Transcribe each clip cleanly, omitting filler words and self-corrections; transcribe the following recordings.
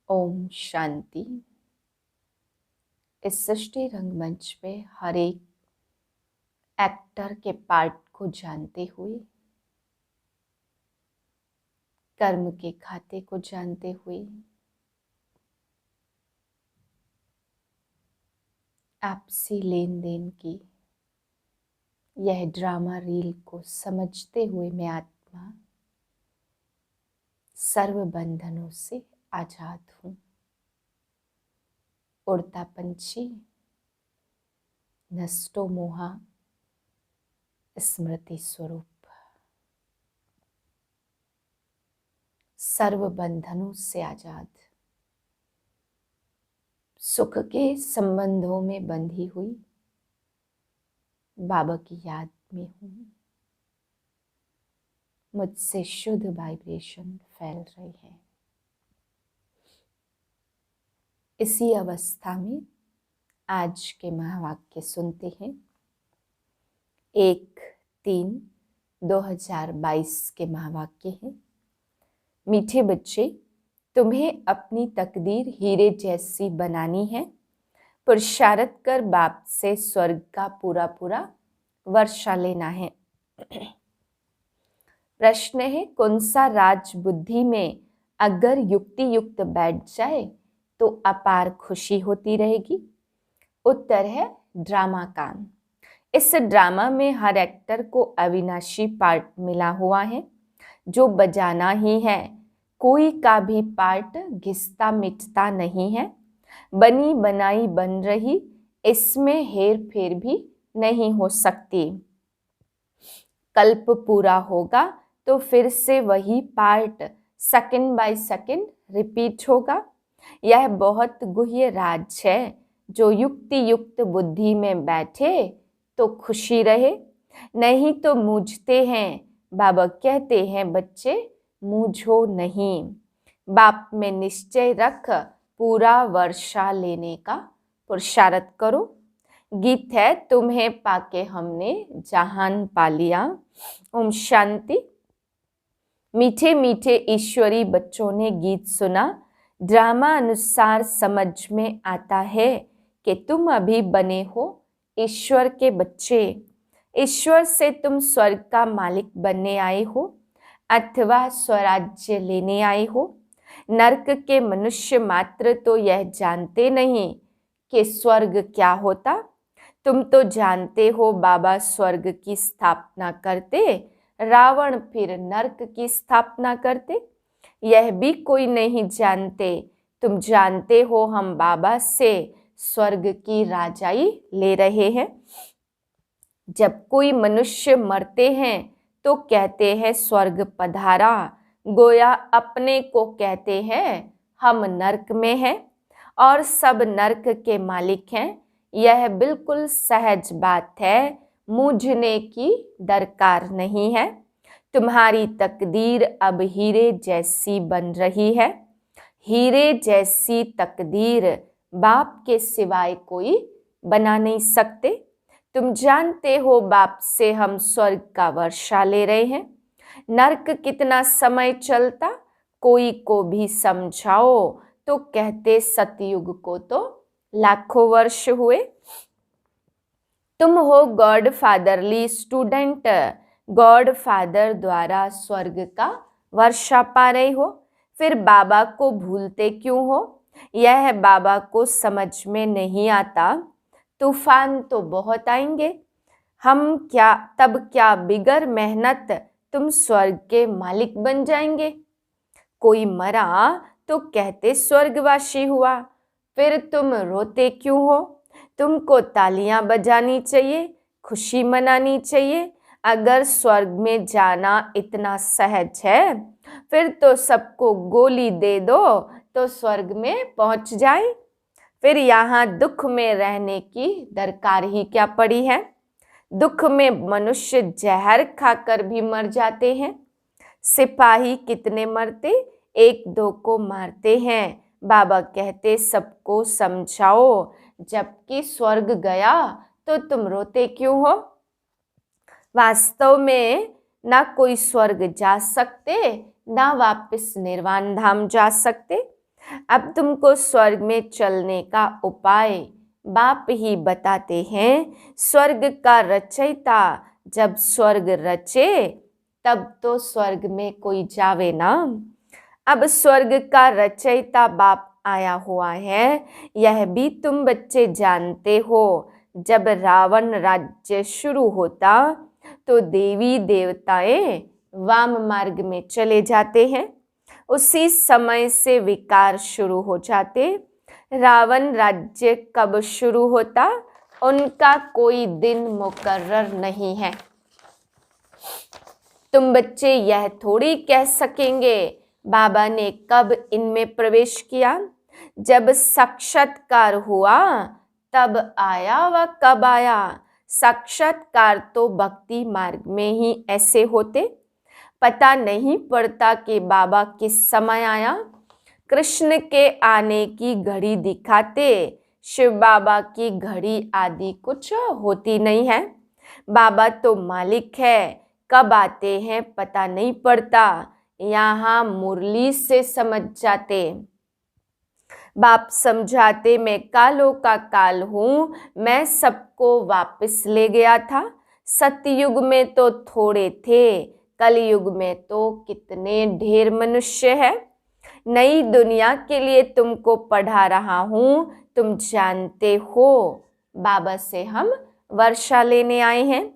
ओम शांति। इस सृष्टि रंगमंच पे हर एक एक्टर के पार्ट को जानते हुए, कर्म के खाते को जानते हुए, आपसी लेन देन की यह ड्रामा रील को समझते हुए मैं आत्मा सर्व बंधनों से आजाद हूँ। उड़ता पंछी नष्टो मोहा स्मृति स्वरूप, सर्व बंधनों से आजाद, सुख के संबंधों में बंधी हुई बाबा की याद में हूँ। मुझसे शुद्ध वाइब्रेशन फैल रही है। इसी अवस्था में आज के महावाक्य सुनते हैं। 1-3-2022 के महावाक्य हैं। मीठे बच्चे, तुम्हें अपनी तकदीर हीरे जैसी बनानी है। पुरुषार्थ कर बाप से स्वर्ग का पूरा पूरा वर्षा लेना है। प्रश्न है, कौन सा राज बुद्धि में अगर युक्ति युक्त बैठ जाए तो अपार खुशी होती रहेगी? उत्तर है ड्रामा काम। इस ड्रामा में हर एक्टर को अविनाशी पार्ट मिला हुआ है जो बजाना ही है। कोई का भी पार्ट घिसता मिटता नहीं है। बनी बनाई बन रही, इसमें हेर फेर भी नहीं हो सकती। कल्प पूरा होगा तो फिर से वही part second by second repeat होगा। यह बहुत गुह्य राज है। जो युक्ति युक्त बुद्धि में बैठे तो खुशी रहे, नहीं तो मूझते हैं। बाबा कहते हैं, बच्चे मूझो नहीं। बाप में निश्चय रख पूरा वर्षा लेने का पुरुषार्थ करो। गीत है, तुम्हें पाके हमने जहान पा लिया। ओम शांति। मीठे मीठे ईश्वरी बच्चों ने गीत सुना। ड्रामा अनुसार समझ में आता है कि तुम अभी बने हो ईश्वर के बच्चे। ईश्वर से तुम स्वर्ग का मालिक बनने आए हो अथवा स्वराज्य लेने आए हो। नरक के मनुष्य मात्र तो यह जानते नहीं कि स्वर्ग क्या होता। तुम तो जानते हो बाबा स्वर्ग की स्थापना करते, रावण फिर नरक की स्थापना करते। यह भी कोई नहीं जानते। तुम जानते हो हम बाबा से स्वर्ग की राजाई ले रहे हैं। जब कोई मनुष्य मरते हैं तो कहते हैं स्वर्ग पधारा, गोया अपने को कहते हैं हम नरक में हैं और सब नरक के मालिक हैं। यह बिल्कुल सहज बात है, मूझने की दरकार नहीं है। तुम्हारी तकदीर अब हीरे जैसी बन रही है। हीरे जैसी तकदीर बाप के सिवाय कोई बना नहीं सकते। तुम जानते हो बाप से हम स्वर्ग का वर्षा ले रहे हैं। नरक कितना समय चलता, कोई को भी समझाओ तो कहते सतयुग को तो लाखों वर्ष हुए। तुम हो God fatherly student. God father द्वारा स्वर्ग का वर्षा पा रहे हो, फिर बाबा को भूलते क्यों हो? यह बाबा को समझ में नहीं आता। तूफान तो बहुत आएंगे, हम क्या बिगर मेहनत तुम स्वर्ग के मालिक बन जाएंगे। कोई मरा तो कहते स्वर्गवासी हुआ, फिर तुम रोते क्यों हो? तुमको तालियां बजानी चाहिए, खुशी मनानी चाहिए। अगर स्वर्ग में जाना इतना सहज है, फिर तो सबको गोली दे दो तो स्वर्ग में पहुंच जाए। फिर यहाँ दुख में रहने की दरकार ही क्या पड़ी है? दुख में मनुष्य जहर खाकर भी मर जाते हैं। सिपाही कितने मरते, एक दो को मारते हैं। बाबा कहते सबको समझाओ, जबकि स्वर्ग गया तो तुम रोते क्यों हो? वास्तव में ना कोई स्वर्ग जा सकते, ना वापस निर्वाण धाम जा सकते। अब तुमको स्वर्ग में चलने का उपाय बाप ही बताते हैं। स्वर्ग का रचयिता जब स्वर्ग रचे तब तो स्वर्ग में कोई जावे ना। अब स्वर्ग का रचयिता बाप आया हुआ है, यह भी तुम बच्चे जानते हो। जब रावण राज्य शुरू होता तो देवी देवताएं वाम मार्ग में चले जाते हैं। उसी समय से विकार शुरू हो जाते। रावण राज्य कब शुरू होता, उनका कोई दिन मुकर्रर नहीं है। तुम बच्चे यह थोड़ी कह सकेंगे बाबा ने कब इनमें प्रवेश किया। जब साक्षात्कार हुआ तब आया व कब आया। साक्षात्कार तो भक्ति मार्ग में ही ऐसे होते। पता नहीं पड़ता कि बाबा किस समय आया। कृष्ण के आने की घड़ी दिखाते, शिव बाबा की घड़ी आदि कुछ होती नहीं है। बाबा तो मालिक है, कब आते हैं पता नहीं पड़ता। यहाँ मुरली से समझ जाते। बाप समझाते मैं कालों का काल हूँ, मैं सबको वापस ले गया था। सतयुग में तो थोड़े थे, कलयुग में तो कितने ढेर मनुष्य है। नई दुनिया के लिए तुमको पढ़ा रहा हूँ। तुम जानते हो बाबा से हम वर्षा लेने आए हैं।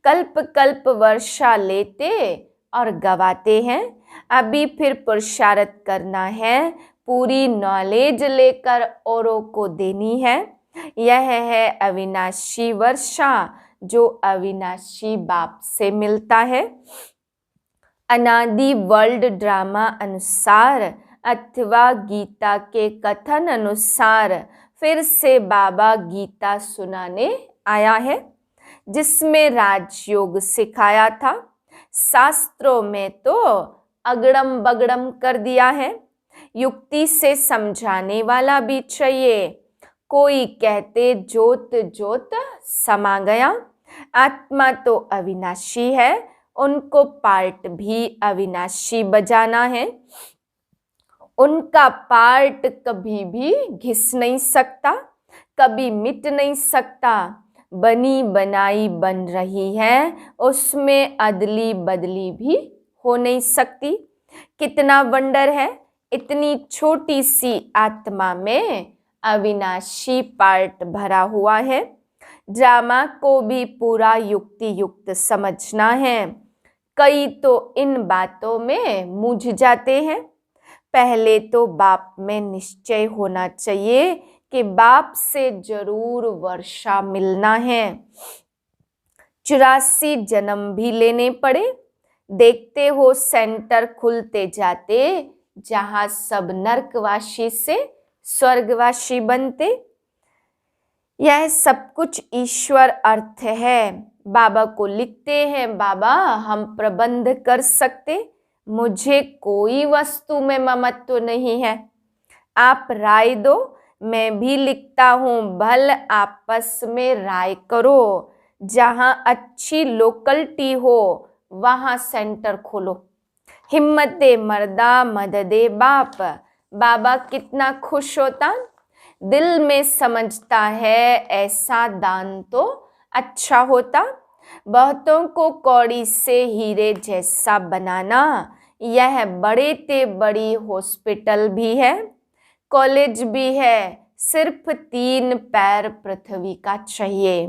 कल्प कल्प वर्षा लेते और गवाते हैं। अभी फिर पुरुषार्थ करना है, पूरी नॉलेज लेकर औरों को देनी है। यह है अविनाशी वर्षा जो अविनाशी बाप से मिलता है। अनादि वर्ल्ड ड्रामा अनुसार अथवा गीता के कथन अनुसार फिर से बाबा गीता सुनाने आया है, जिसमें राजयोग सिखाया था। शास्त्रों में तो अगड़म बगड़म कर दिया है। युक्ति से समझाने वाला भी चाहिए। कोई कहते जोत जोत समा गया। आत्मा तो अविनाशी है, उनको पार्ट भी अविनाशी बजाना है। उनका पार्ट कभी भी घिस नहीं सकता, कभी मिट नहीं सकता। बनी बनाई बन रही है, उसमें अदली बदली भी हो नहीं सकती। कितना वंडर है, इतनी छोटी सी आत्मा में अविनाशी पार्ट भरा हुआ है। ड्रामा को भी पूरा युक्ति युक्त समझना है। कई तो इन बातों में मूझ जाते हैं। पहले तो बाप में निश्चय होना चाहिए कि बाप से जरूर वर्षा मिलना है। 84 जन्म भी लेने पड़े। देखते हो सेंटर खुलते जाते, जहां सब नरकवासी से स्वर्गवासी बनते। यह सब कुछ ईश्वर अर्थ है। बाबा को लिखते हैं, बाबा हम प्रबंध कर सकते, मुझे कोई वस्तु में ममत्व नहीं है, आप राय दो। मैं भी लिखता हूँ, भल आपस में राय करो। जहाँ अच्छी लोकलिटी हो वहाँ सेंटर खोलो। हिम्मत दे मर्दा, मदद दे बाप। बाबा कितना खुश होता, दिल में समझता है ऐसा दान तो अच्छा होता। बहुतों को कौड़ी से हीरे जैसा बनाना, यह बड़े ते बड़ी हॉस्पिटल भी है, कॉलेज भी है। सिर्फ 3 पैर पृथ्वी का चाहिए।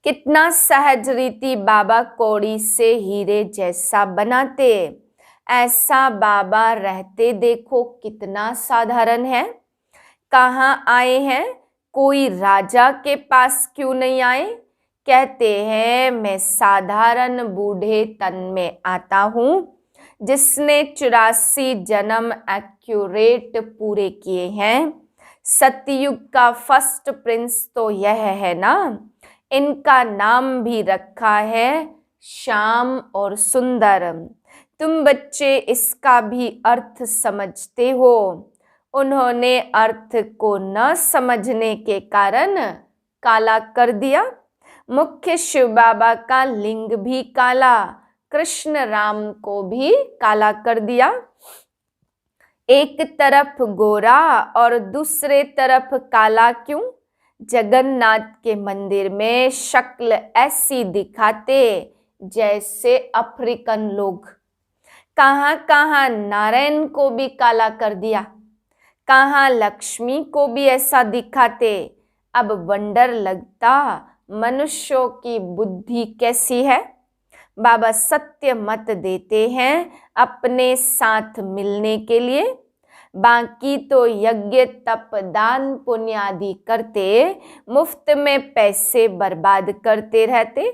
कितना सहज रीति बाबा कौड़ी से हीरे जैसा बनाते। ऐसा बाबा रहते देखो कितना साधारण है। कहाँ आए हैं, कोई राजा के पास क्यों नहीं आए। कहते हैं मैं साधारण बूढ़े तन में आता हूँ, जिसने 84 जन्म एक्यूरेट पूरे किए हैं। सतयुग का फर्स्ट प्रिंस तो यह है ना। इनका नाम भी रखा है श्याम और सुंदर। तुम बच्चे इसका भी अर्थ समझते हो। उन्होंने अर्थ को न समझने के कारण काला कर दिया। मुख्य शिव बाबा का लिंग भी काला, कृष्ण राम को भी काला कर दिया। एक तरफ गोरा और दूसरे तरफ काला क्यों? जगन्नाथ के मंदिर में शक्ल ऐसी दिखाते जैसे अफ्रीकन लोग। कहाँ कहाँ नारायण को भी काला कर दिया, कहाँ लक्ष्मी को भी ऐसा दिखाते। अब वंडर लगता मनुष्यों की बुद्धि कैसी है। बाबा सत्य मत देते हैं अपने साथ मिलने के लिए, बाकी तो यज्ञ तप दान पुण्य आदि करते, मुफ्त में पैसे बर्बाद करते रहते।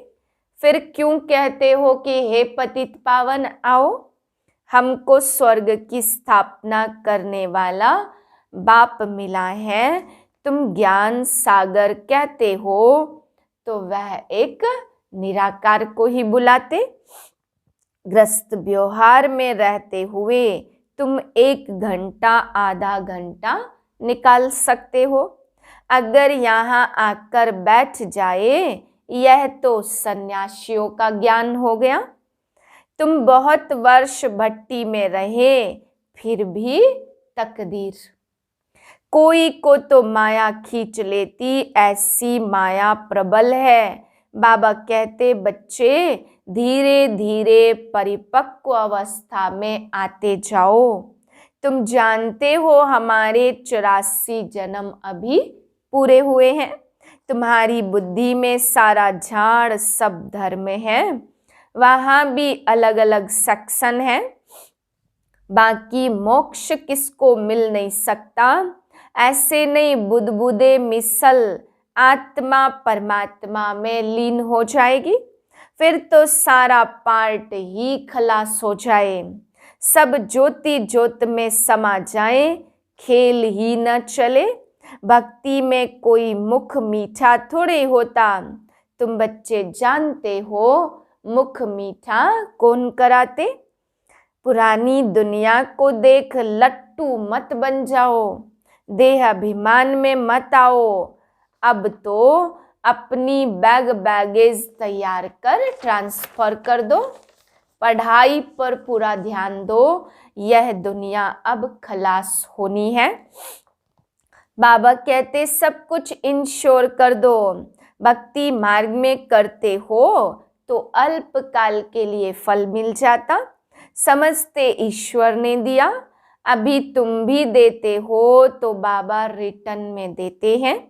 फिर क्यों कहते हो कि हे पतित पावन आओ, हमको स्वर्ग की स्थापना करने वाला बाप मिला है, तुम ज्ञान सागर कहते हो, तो वह एक निराकार को ही बुलाते। ग्रस्त व्यवहार में रहते हुए तुम 1 घंटा आधा घंटा निकाल सकते हो। अगर यहाँ आकर बैठ जाए, यह तो सन्यासियों का ज्ञान हो गया। तुम बहुत वर्ष भट्टी में रहे, फिर भी तकदीर। कोई को तो माया खींच लेती, ऐसी माया प्रबल है। बाबा कहते बच्चे धीरे धीरे परिपक्व अवस्था में आते जाओ। तुम जानते हो हमारे 84 जन्म अभी पूरे हुए हैं। तुम्हारी बुद्धि में सारा झाड़ सब धर्म है, वहां भी अलग अलग सेक्शन है। बाकी मोक्ष किसको मिल नहीं सकता, ऐसे नहीं बुदबुदे मिसल आत्मा परमात्मा में लीन हो जाएगी, फिर तो सारा पार्ट ही खलास हो जाए, सब ज्योति ज्योत में समा जाए, खेल ही न चले। भक्ति में कोई मुख मीठा थोड़े होता, तुम बच्चे जानते हो मुख मीठा कौन कराते। पुरानी दुनिया को देख लट्टू मत बन जाओ, देह अभिमान में मत आओ। अब तो अपनी बैगेज तैयार कर ट्रांसफर कर दो, पढ़ाई पर पूरा ध्यान दो, यह दुनिया अब खलास होनी है। बाबा कहते सब कुछ इंश्योर कर दो। भक्ति मार्ग में करते हो तो अल्पकाल के लिए फल मिल जाता, समझते ईश्वर ने दिया, अभी तुम भी देते हो तो बाबा रिटर्न में देते हैं।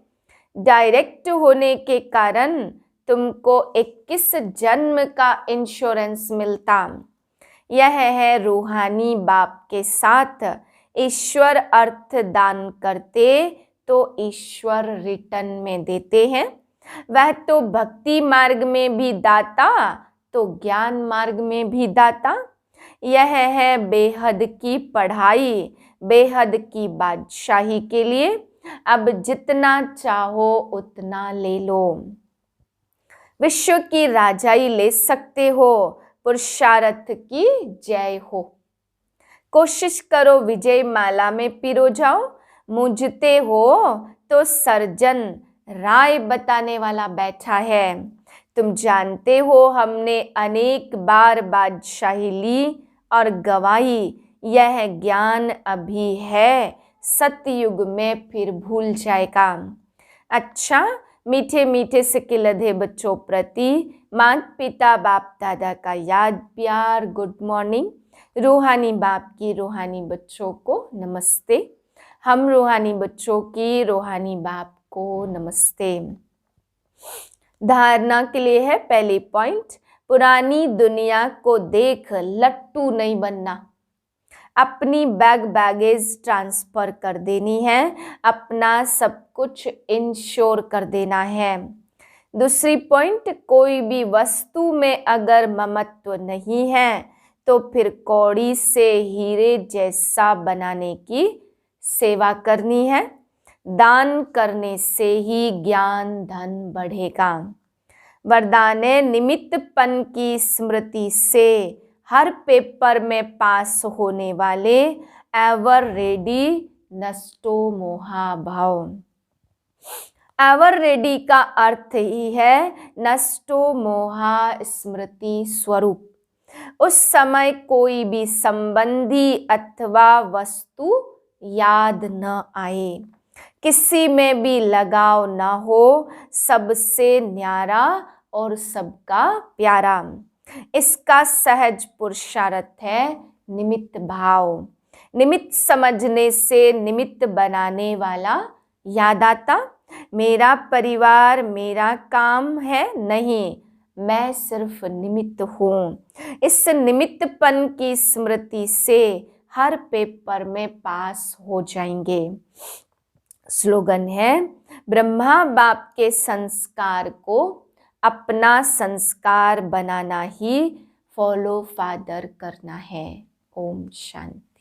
डायरेक्ट होने के कारण तुमको 21 जन्म का इंश्योरेंस मिलता। यह है रूहानी बाप के साथ ईश्वर अर्थ दान करते तो ईश्वर रिटर्न में देते हैं। वह तो भक्ति मार्ग में भी दाता तो ज्ञान मार्ग में भी दाता। यह है बेहद की पढ़ाई, बेहद की बादशाही के लिए। अब जितना चाहो उतना ले लो, विश्व की राजाई ले सकते हो, पुरुषार्थ की जय हो। कोशिश करो विजय माला में पिरो जाओ, मूझते हो तो सर्जन राय बताने वाला बैठा है। तुम जानते हो हमने अनेक बार बादशाही ली और गवाई, यह ज्ञान अभी है, सतयुग में फिर भूल जाएगा। अच्छा, मीठे मीठे से लधे बच्चों प्रति माता पिता बाप दादा का याद प्यार गुड मॉर्निंग। रूहानी बाप की रूहानी बच्चों को नमस्ते। हम रूहानी बच्चों की रूहानी बाप को नमस्ते। धारणा के लिए है पहली पॉइंट, पुरानी दुनिया को देख लट्टू नहीं बनना, अपनी बैगेज ट्रांसफर कर देनी है, अपना सब कुछ इंश्योर कर देना है। दूसरी पॉइंट, कोई भी वस्तु में अगर ममत्व नहीं है तो फिर कौड़ी से हीरे जैसा बनाने की सेवा करनी है। दान करने से ही ज्ञान धन बढ़ेगा। वरदान है निमित्तपन की स्मृति से हर पेपर में पास होने वाले एवर रेडी नष्टो मोहा भाव। एवर रेडी का अर्थ ही है नष्टो मोहा स्मृति स्वरूप। उस समय कोई भी संबंधी अथवा वस्तु याद न आए, किसी में भी लगाव न हो, सबसे न्यारा और सबका प्यारा। इसका सहज पुरुषार्थ है निमित्त भाव। निमित्त समझने से निमित्त बनाने वाला याद आता, मेरा परिवार मेरा काम है, नहीं, मैं सिर्फ निमित्त हूँ। इस निमित्तपन की स्मृति से हर पेपर में पास हो जाएंगे। स्लोगन है, ब्रह्मा बाप के संस्कार को अपना संस्कार बनाना ही फॉलो फादर करना है। ओम शांति।